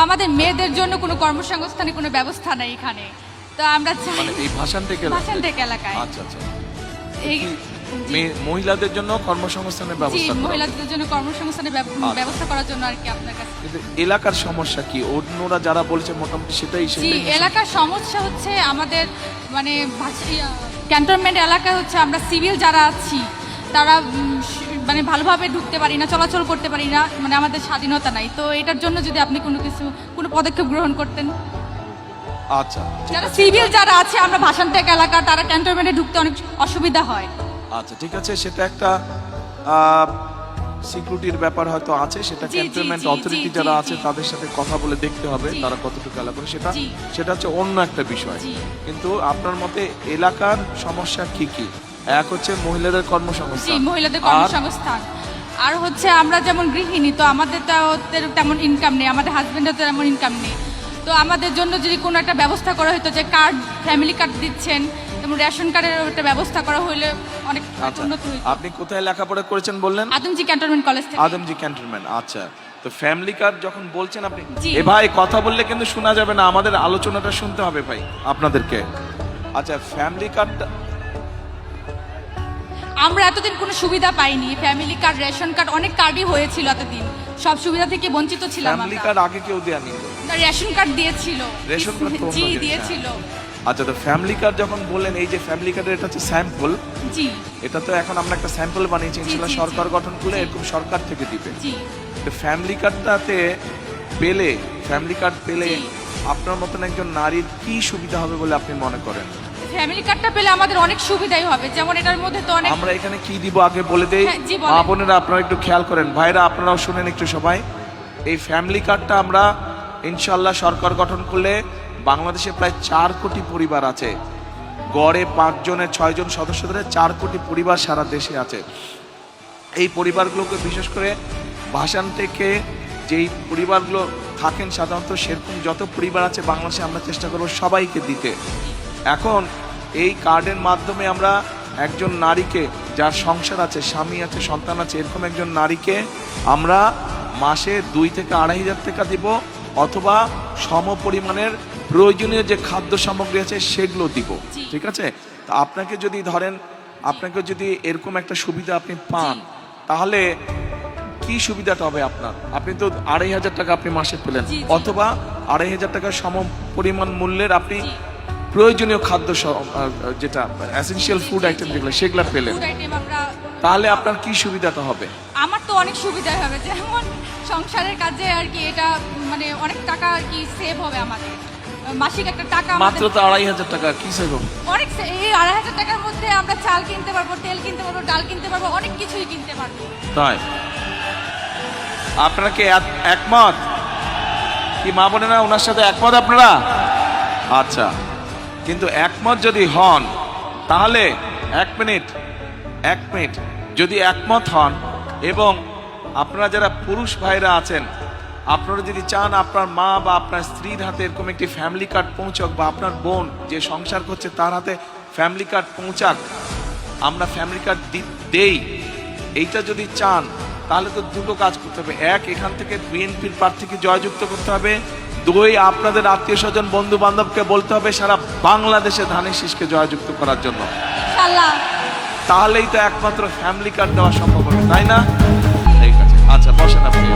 আমাদের মেয়েদের জন্য কোনো কর্মসংস্থানের কোনো ব্যবস্থা নাই এখানে। তো আমরা চাই মানে এই ভাষানটেক এলাকায় আচ্ছা আচ্ছা এই মহিলাদের জন্য কর্মসংস্থানের ব্যবস্থা মহিলাদের জন্য কর্মসংস্থানের ব্যবস্থা করার জন্য আর কি আপনার কাছে। কিন্তু এলাকার সমস্যা কি অন্যরা যারা বলছে মোটামুটি সেটাই এলাকার সমস্যা হচ্ছে আমাদের মানে ক্যান্টনমেন্ট এলাকায় হচ্ছে আমরা সিভিল যারা আছি তারা মানে ভালোভাবে ঢুকতে পারি না, চলাচল করতে পারি না, মানে আমাদের স্বাধীনতা নাই। তো এটার জন্য যদি আপনি কোনো পদক্ষেপ গ্রহণ করতেন। আচ্ছা, যারা সিভিল যারা আছে আমরা ভাষানটেক এলাকা তারা ক্যান্টনমেন্টে ঢুকতে অনেক অসুবিধা হয়। আচ্ছা ঠিক আছে, সেটা একটা সিকিউরিটির ব্যাপার হয়তো আছে, সেটা ক্যান্টনমেন্ট অথরিটি যারা আছে তাদের সাথে কথা বলে দেখতে হবে তারা কতটুকু এলাকা করে, সেটা হচ্ছে অন্য একটা বিষয়। কিন্তু আপনার মতে এলাকার সমস্যা কি কি? এক হচ্ছে মহিলাদের কর্মসংস্থান, আর হচ্ছে আমরা যেমন গৃহিণী, তো আমাদের তো তেমন ইনকাম নেই, আমাদের হাজবেন্ডের তো তেমন ইনকাম নেই। তো আমাদের জন্য যদি কোনো একটা ব্যবস্থা করা হতো, যে কার্ড ফ্যামিলি কার্ড দিচ্ছেন, যেমন রেশন কার্ডের একটা ব্যবস্থা করা হলে অনেক উন্নত হতো। আপনি কোথায় লেখাপড়া করেছেন বললেন? আদমজি ক্যান্টনমেন্ট কলেজ থেকে। আদমজি ক্যান্টনমেন্ট, আচ্ছা। তো ফ্যামিলি কার্ড যখন বলছেন আপনি, এ ভাই কথা বললে কিন্তু শোনা যাবে না, আমাদের আলোচনাটা শুনতে হবে ভাই আপনাদেরকে। আচ্ছা ফ্যামিলি কার্ড আমরা এতদিন কোনো সুবিধা পাইনি। ফ্যামিলি কার্ড, রেশন কার্ড, অনেক কার্ডই হয়েছিল এতদিন, সব সুবিধা থেকে বঞ্চিত ছিলাম। ফ্যামিলি কার্ড আগে কেউ দেয়নি, রেশন কার্ড দিয়েছিল। রেশন কার্ড তো জি দিয়েছিল। আচ্ছা, তো ফ্যামিলি কার্ড যখন বললেন, এই যে ফ্যামিলি কার্ডের এটা হচ্ছে স্যাম্পল, জি এটা তো এখন আমরা একটা স্যাম্পল বানিয়েছি, ইনশাআল্লাহ সরকার গঠন করলে এরকম সরকার থেকে দিবে। জি তো ফ্যামিলি কার্ডটাতে ফ্যামিলি কার্ড পেলে আপনার মতন একজন নারীর কি সুবিধা হবে বলে আপনি মনে করেন? ফ্যামিলি কার্ডটা পেলে আমাদের অনেক সুবিধাই হবে, যেমন এটার মধ্যে তো অনেক। আমরা এখানে কি দিব আগে বলে দেই, মা বোনেরা আপনারা একটু খেয়াল করেন, ভাইরা আপনারাও শুনেন একটু সবাই। এই ফ্যামিলি কার্ডটা আমরা ইনশাআল্লাহ সরকার গঠন করলে বাংলাদেশে প্রায় 4 কোটি পরিবার আছে, গড়ে 5 জনের 6 জন সদস্য ধরে 4 কোটি পরিবার সারা দেশে আছে। এই পরিবারগুলোকে বিশেষ করে ভাষানটেকে যেই পরিবারগুলো থাকেন সাধারণত সেরকম যত পরিবার আছে বাংলাদেশে আমরা চেষ্টা করব সবাইকে দিতে। এখন এই কার্ডের মাধ্যমে আমরা একজন নারীকে, যার সংসার আছে, স্বামী আছে, সন্তান আছে, এরকম একজন নারীকে আমরা মাসে 2 থেকে 2,500 টাকা দিব, অথবা সম পরিমাণের প্রয়োজনীয় যে খাদ্য সামগ্রী আছে সেগুলো দিব। ঠিক আছে? তা আপনাকে যদি এরকম একটা সুবিধা আপনি পান, তাহলে কি সুবিধাটা হবে আপনার? আপনি তো 2,500 টাকা আপনি মাসে পেলেন, অথবা 2,500 টাকার সম পরিমাণ মূল্যের আপনি প্রয়োজনীয় খাদ্য, যেটা এসেনশিয়াল ফুড আইটেম যেগুলো, সেগুলো পেলেন, তাহলে আপনার কি সুবিধাটা হবে? আমার তো অনেক সুবিধা হবে, যেমন সংসারের কাজে আর কি, এটা মানে অনেক টাকা আর কি সেভ হবে আমাদের। মাসিক একটা টাকা, মাত্র তো 2,500 টাকা, কি সেভ হবে? অনেক। এই 2,500 টাকার মধ্যে আমরা চাল কিনতে পারবো, তেল কিনতে পারবো, ডাল কিনতে পারবো, অনেক কিছুই কিনতে পারবো। তাই আপনারা কি একমত? কি মা বোনেরা ওনার সাথে একমত আপনারা? আচ্ছা, কিন্তু একমত যদি হন তাহলে এক মিনিট যদি একমত হন, এবং আপনারা যারা পুরুষ ভাইরা আছেন, আপনারা যদি চান আপনার মা বা আপনার স্ত্রীর হাতে এরকম একটি ফ্যামিলি কার্ড পৌঁছাক, বা আপনার বোন যে সংসার করছে তার হাতে ফ্যামিলি কার্ড পৌঁছাক, আমরা ফ্যামিলি কার্ড দেই, এইটা যদি চান তাহলে তো দুটো কাজ করতে হবে। এক, এখান থেকে বিএনপির প্রার্থীকে জয়যুক্ত করতে হবে। 2, আপনাদের আত্মীয় স্বজন বন্ধু বান্ধবকে বলতে হবে সারা বাংলাদেশে ধানের শীষকে জয়যুক্ত করার জন্য। তাহলেই তো একমাত্র ফ্যামিলি কার্ড দেওয়া সম্ভব হবে, তাই না? ঠিক আছে, আচ্ছা বসেন আপনি।